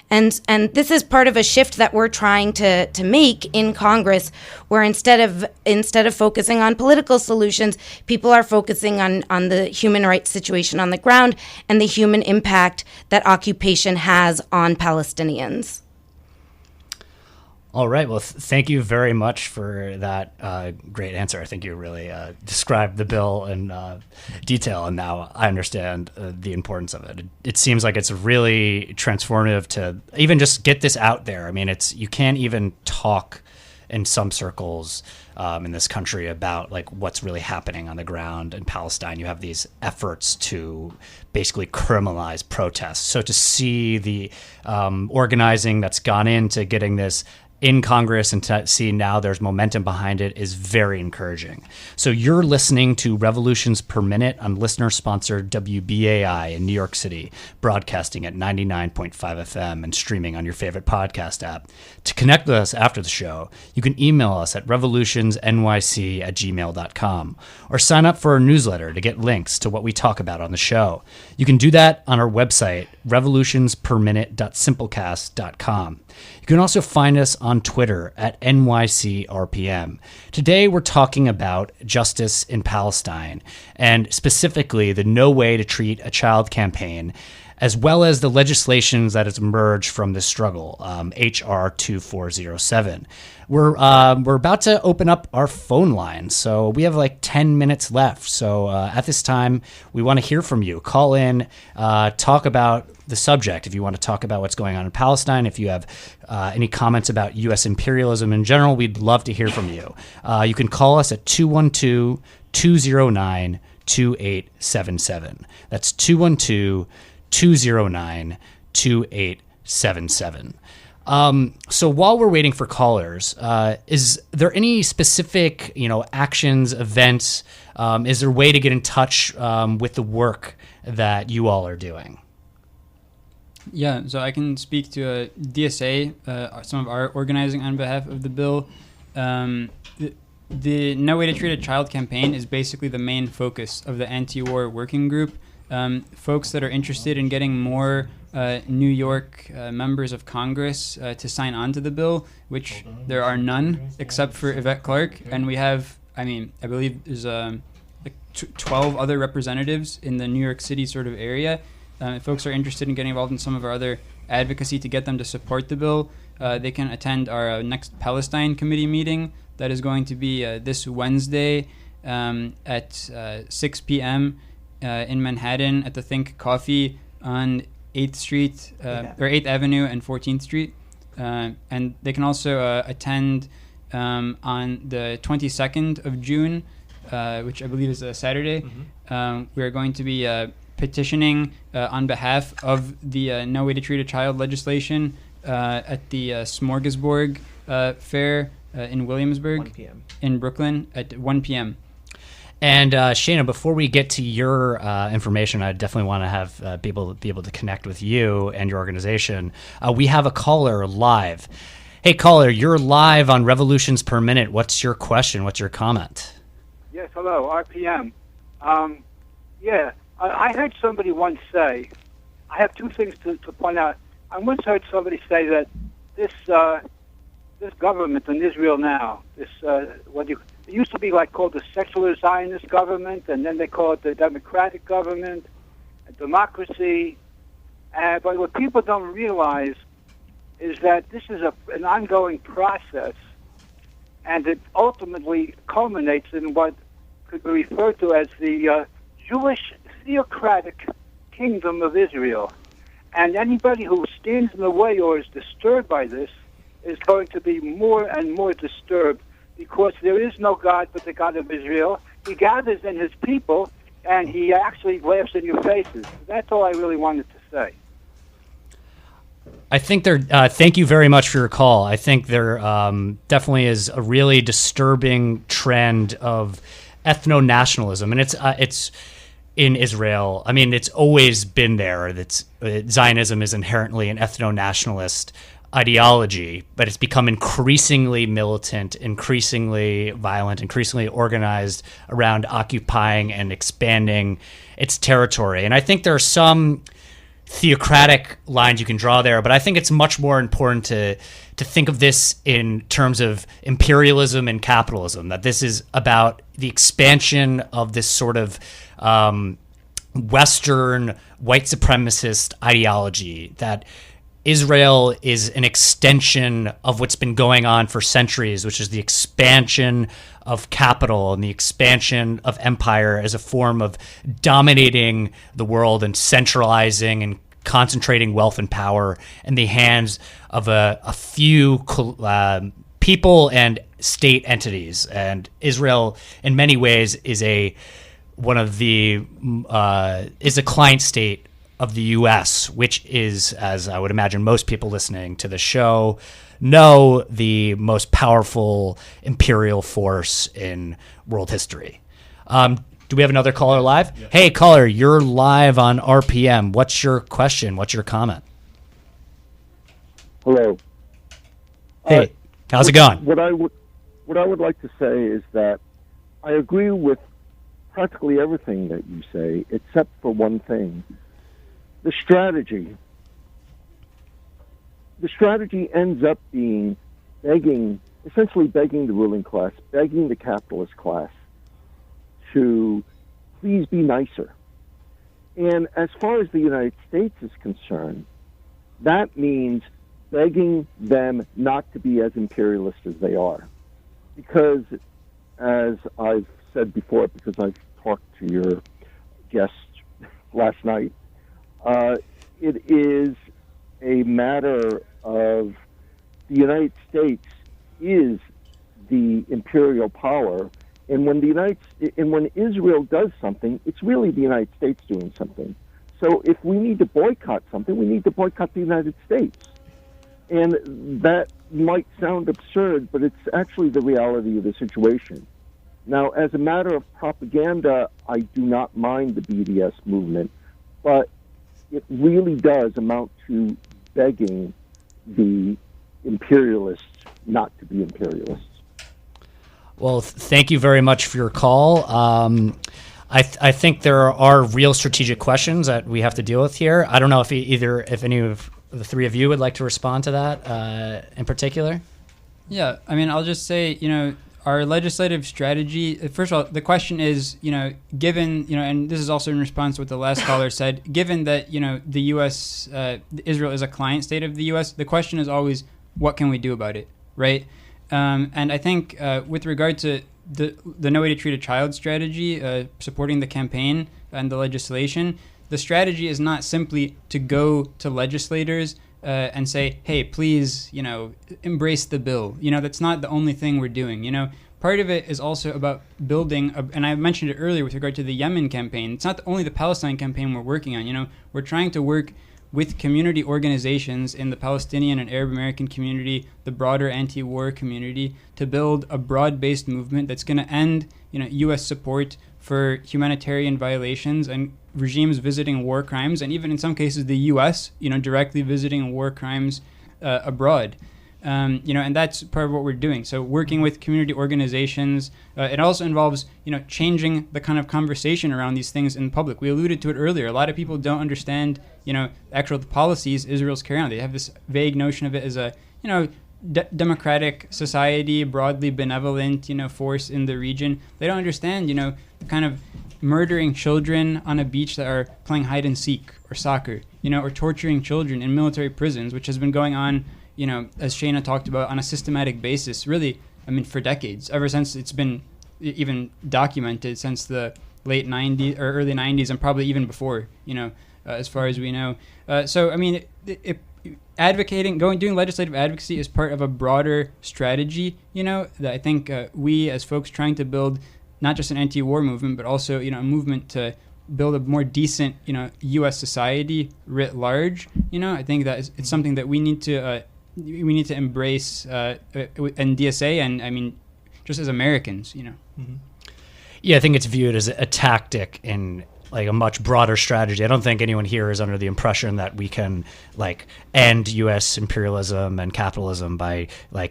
Speaker 7: And this is part of a shift that we're trying to make in Congress, where instead of focusing on political solutions, people are focusing on the human rights situation on the ground and the human impact that occupation has on Palestinians.
Speaker 2: All right. Well, thank you very much for that great answer. I think you really described the bill in detail, and now I understand the importance of it. It seems like it's really transformative to even just get this out there. I mean, you can't even talk in some circles in this country about like what's really happening on the ground in Palestine. You have these efforts to basically criminalize protests. So to see the organizing that's gone into getting this in Congress and to see now there's momentum behind it is very encouraging. So you're listening to Revolutions Per Minute on listener-sponsored WBAI in New York City, broadcasting at 99.5 FM and streaming on your favorite podcast app. To connect with us after the show, you can email us at revolutionsnyc@gmail.com or sign up for our newsletter to get links to what we talk about on the show. You can do that on our website, revolutionsperminute.simplecast.com. You can also find us on Twitter at NYCRPM. Today, we're talking about justice in Palestine, and specifically the No Way to Treat a Child campaign, as well as the legislations that has emerged from this struggle, HR 2407. We're about to open up our phone line, so we have like 10 minutes left. So at this time, we want to hear from you. Call in, talk about the subject. If you want to talk about what's going on in Palestine, if you have any comments about U.S. imperialism in general, we'd love to hear from you. You can call us at 212-209-2877. That's 212-209-2877. So while we're waiting for callers, is there any specific, actions, events? Is there a way to get in touch with the work that you all are doing?
Speaker 5: Yeah, so I can speak to DSA, some of our organizing on behalf of the bill. The No Way to Treat a Child campaign is basically the main focus of the Anti-War Working Group. Folks that are interested in getting more New York members of Congress to sign on to the bill, which there are none except for Yvette Clarke, and we have, I believe there's 12 other representatives in the New York City sort of area. If folks are interested in getting involved in some of our other advocacy to get them to support the bill, they can attend our next Palestine committee meeting that is going to be this Wednesday at 6 p.m. In Manhattan at the Think Coffee on 8th Street, or 8th Avenue and 14th Street. And they can also attend on the 22nd of June, which I believe is a Saturday. We are going to be petitioning on behalf of the No Way to Treat a Child legislation at the Smorgasburg Fair in Williamsburg,
Speaker 6: 1 p.m.
Speaker 5: in Brooklyn at 1 p.m.
Speaker 2: And Shaina, before we get to your information, I definitely want to have people be able to connect with you and your organization. We have a caller live. Hey, caller, you're live on Revolutions Per Minute. What's your question? What's your comment?
Speaker 8: Yes, hello, RPM. I heard somebody once say, I have two things to point out. I once heard somebody say that this government in Israel now, it used to be called the secular Zionist government, and then they call it the democratic government, democracy. But what people don't realize is that this is an ongoing process, and it ultimately culminates in what could be referred to as the Jewish theocratic kingdom of Israel. And anybody who stands in the way or is disturbed by this is going to be more and more disturbed, because there is no God but the God of Israel. He gathers in his people, and he actually laughs in your faces. That's all I really wanted to say.
Speaker 2: I think thank you very much for your call. I think there definitely is a really disturbing trend of ethno-nationalism, and it's in Israel. I mean, it's always been there. Zionism is inherently an ethno-nationalist ideology, but it's become increasingly militant, increasingly violent, increasingly organized around occupying and expanding its territory. And I think there are some theocratic lines you can draw there, but I think it's much more important to think of this in terms of imperialism and capitalism, that this is about the expansion of this sort of Western white supremacist ideology that Israel is an extension of what's been going on for centuries, which is the expansion of capital and the expansion of empire as a form of dominating the world and centralizing and concentrating wealth and power in the hands of a few people and state entities. And Israel, in many ways, is a client state of the U.S., which is, as I would imagine most people listening to the show know, the most powerful imperial force in world history. Do we have another caller live? Yeah. Hey, caller, you're live on RPM. What's your question? What's your comment?
Speaker 9: Hello.
Speaker 2: Hey, how's it going?
Speaker 9: What I would like to say is that I agree with practically everything that you say, except for one thing. The strategy ends up being essentially begging the ruling class, begging the capitalist class to please be nicer. And as far as the United States is concerned, that means begging them not to be as imperialist as they are. Because, as I've said before, because I've talked to your guest last night, it is a matter of the United States is the imperial power, and when Israel does something, it's really the United States doing something. So if we need to boycott something, we need to boycott the United States. And that might sound absurd, but it's actually the reality of the situation. Now, as a matter of propaganda, I do not mind the BDS movement, but it really does amount to begging the imperialists not to be imperialists.
Speaker 2: Well, thank you very much for your call. I think there are real strategic questions that we have to deal with here. I don't know if any of the three of you would like to respond to that in particular.
Speaker 5: Yeah, I mean, I'll just say, our legislative strategy, first of all, the question is, given, and this is also in response to what the last caller said, given that, the U.S., Israel is a client state of the U.S., the question is always, what can we do about it, right? And I think with regard to the No Way to Treat a Child strategy, supporting the campaign and the legislation, the strategy is not simply to go to legislators and say, hey, please, embrace the bill. That's not the only thing we're doing. Part of it is also about building, and I mentioned it earlier with regard to the Yemen campaign. It's not only the Palestine campaign we're working on. We're trying to work with community organizations in the Palestinian and Arab American community, the broader anti-war community, to build a broad-based movement that's going to end, U.S. support for humanitarian violations and regimes visiting war crimes, and even in some cases the U.S., directly visiting war crimes abroad. And that's part of what we're doing. So working with community organizations, it also involves, changing the kind of conversation around these things in public. We alluded to it earlier. A lot of people don't understand, actual policies Israel's carrying on. They have this vague notion of it as a, democratic society, broadly benevolent, force in the region. They don't understand, the kind of murdering children on a beach that are playing hide and seek or soccer, or torturing children in military prisons, which has been going on, as Shaina talked about, on a systematic basis, really, for decades, ever since it's been even documented since the late 90s or early 90s, and probably even before, as far as we know. Doing legislative advocacy is part of a broader strategy, that I think we as folks trying to build not just an anti-war movement, but also, a movement to build a more decent, U.S. society writ large. I think that it's something that we need to embrace in DSA, and just as Americans,
Speaker 2: Mm-hmm. Yeah, I think it's viewed as a tactic in a much broader strategy. I don't think anyone here is under the impression that we can end U.S. imperialism and capitalism by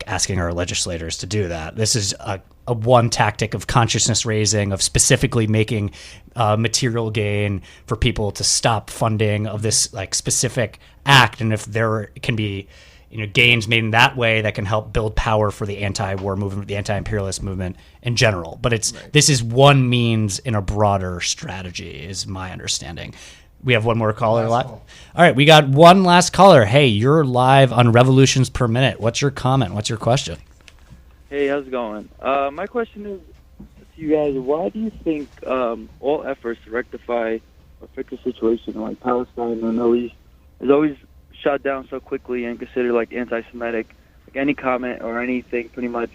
Speaker 2: asking our legislators to do that. This is a one tactic of consciousness raising, of specifically making material gain for people to stop funding of this specific act. And if there can be gains made in that way that can help build power for the anti-war movement, the anti-imperialist movement in general. But This is one means in a broader strategy, is my understanding. We have one more caller live. All right, we got one last caller. Hey, you're live on Revolutions Per Minute. What's your comment? What's your question?
Speaker 10: Hey, how's it going? My question is to you guys, why do you think all efforts to rectify or fix a situation like Palestine and the Middle East is always shot down so quickly and considered like anti-Semitic? Like any comment or anything pretty much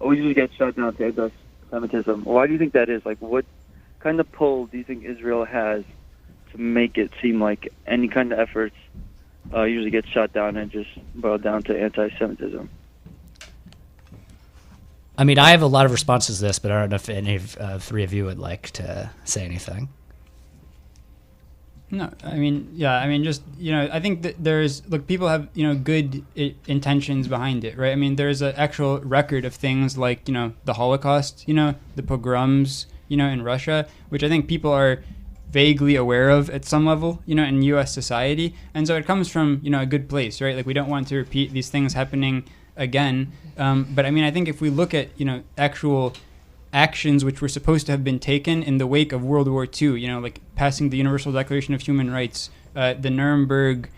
Speaker 10: always just gets shot down to anti-Semitism. Why do you think that is? Like, what kind of pull do you think Israel has to make it seem like any kind of efforts usually get shot down and just boil down to anti-Semitism?
Speaker 2: I mean, I have a lot of responses to this, but I don't know if any of three of you would like to say anything.
Speaker 5: No, I mean, yeah, I mean, just, I think that people have, good intentions behind it, right? I mean, there's an actual record of things like, the Holocaust, the pogroms, in Russia, which I think people are vaguely aware of at some level, in U.S. society. And so it comes from, a good place, right? Like, we don't want to repeat these things happening again. But I mean, I think if we look at, actual actions which were supposed to have been taken in the wake of World War II, like passing the Universal Declaration of Human Rights, the Nuremberg,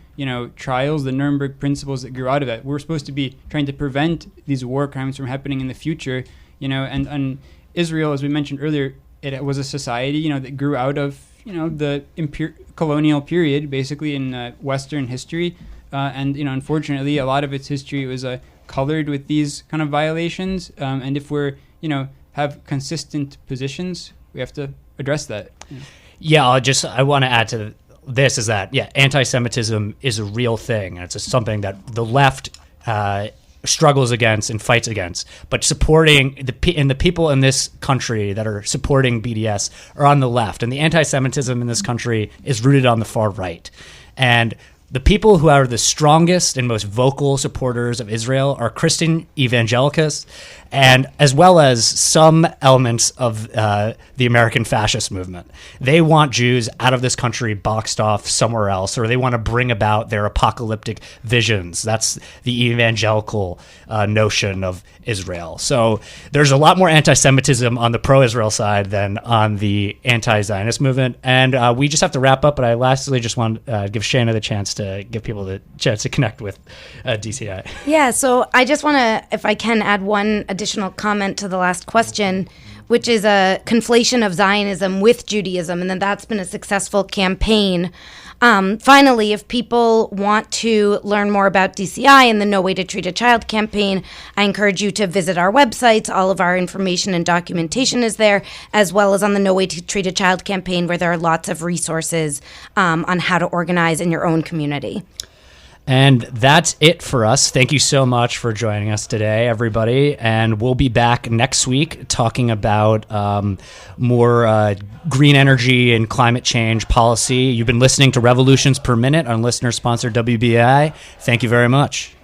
Speaker 5: trials, the Nuremberg principles that grew out of that. We're supposed to be trying to prevent these war crimes from happening in the future, and Israel, as we mentioned earlier, it was a society, that grew out of, the colonial period, basically in Western history. And, unfortunately, a lot of its history was colored with these kind of violations. And if we're, have consistent positions, we have to address that.
Speaker 2: Yeah, I want to add to this is that, anti-Semitism is a real thing. And it's something that the left struggles against and fights against. But supporting the people in this country that are supporting BDS are on the left. And the anti-Semitism in this country is rooted on the far right. And the people who are the strongest and most vocal supporters of Israel are Christian evangelicals, and as well as some elements of the American fascist movement. They want Jews out of this country, boxed off somewhere else, or they want to bring about their apocalyptic visions. That's the evangelical notion of Israel. So there's a lot more anti-Semitism on the pro-Israel side than on the anti-Zionist movement. And we just have to wrap up, but I lastly just want to give Shaina the chance to give people the chance to connect with DCI.
Speaker 7: Yeah, so I just want to, if I can, add one additional comment to the last question, which is a conflation of Zionism with Judaism, and then that's been a successful campaign. Finally, if people want to learn more about DCI and the No Way to Treat a Child campaign, I encourage you to visit our websites. All of our information and documentation is there, as well as on the No Way to Treat a Child campaign, where there are lots of resources on how to organize in your own community.
Speaker 2: And that's it for us. Thank you so much for joining us today, everybody. And we'll be back next week talking about more green energy and climate change policy. You've been listening to Revolutions Per Minute on listener-sponsored WBAI. Thank you very much.